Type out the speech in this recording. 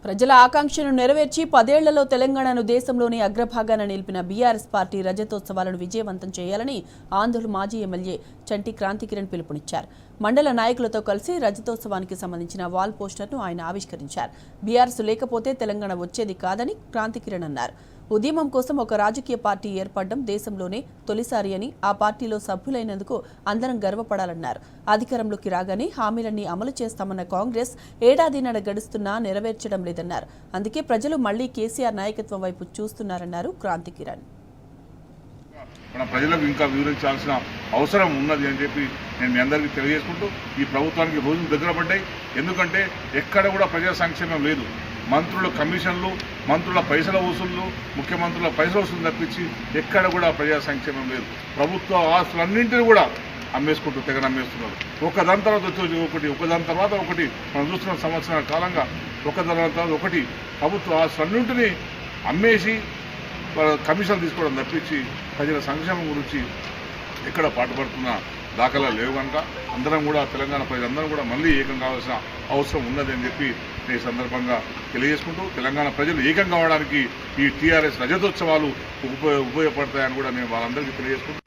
ప్రజల ఆకాంక్షను నెరవేర్చి 10 ఏళ్లలో తెలంగాణను దేశంలోని అగ్రభాగాన నిలిపిన బీఆర్ఎస్ పార్టీ రజతోత్సవాలను విజయవంతం చేయాలని ఆంధ్రుల మాజీ ఎమ్మెల్యే చంటి క్రాంతికిరణ్ పిలుపునిచ్చారు. మండల నాయకులతో కలిసి రజతోత్సవానికి సంబంధించిన వాల్ పోస్టర్ను ఆయన ఆవిష్కరించారు. బీఆర్ఎస్ లేకపోతే తెలంగాణ వచ్చేది కాదని క్రాంతికిరణ్ అన్నారు. ఉద్యమం కోసం ఒక రాజకీయ పార్టీ ఏర్పడడం దేశంలోనే తొలిసారి అని, ఆ పార్టీలో సభ్యులైనందుకు అందరం గర్వపడాలన్నారు. అధికారంలోకి రాగానే హామీలన్నీ అమలు చేస్తామన్న కాంగ్రెస్ ఏడాదిన్నర గడుస్తున్నా నెరవేర్చడం లేదన్నారు. అందుకే ప్రజలు మళ్లీ కేసీఆర్ నాయకత్వం వైపు చూస్తున్నారన్నారు క్రాంతికిరణ్. మన ప్రజలకు ఇంకా వివరించాల్సిన అవసరం ఉన్నది అని చెప్పి నేను మీ అందరికీ తెలియజేసుకుంటూ, ఈ ప్రభుత్వానికి రోజులు దగ్గర పడ్డాయి. ఎందుకంటే ఎక్కడ కూడా ప్రజా సంక్షేమం లేదు. మంత్రుల కమిషన్లు, మంత్రుల పైసల వసూళ్లు, ముఖ్యమంత్రుల పైసల వసూలు తప్పించి ఎక్కడ కూడా ప్రజా సంక్షేమం లేదు. ప్రభుత్వ ఆస్తులన్నింటినీ కూడా అమ్మేసుకుంటూ తెగ నమ్మేస్తున్నారు. ఒకదాని తర్వాత ఒకదాని తర్వాత ఒకటి మనం చూస్తున్న సంవత్సరాల కాలంగా ఒకదాని తర్వాత ఒకటి ప్రభుత్వ ఆస్తులన్నింటినీ అమ్మేసి కమిషన్ తీసుకోవడం తప్పించి ప్రజల సంక్షేమం గురించి ఎక్కడ పాటుపడుతున్న దాఖలా లేవు కనుక అందరం కూడా తెలంగాణ ప్రజలందరం కూడా మళ్ళీ ఏకం కావాల్సిన అవసరం ఉన్నది అని చెప్పి ఈ సందర్భంగా తెలియజేసుకుంటూ, తెలంగాణ ప్రజలు ఏకం కావడానికి ఈ టీఆర్ఎస్ రజతోత్సవాలు ఉపయోగపడతాయని కూడా నేను వాళ్ళందరికీ తెలియజేసుకుంటూ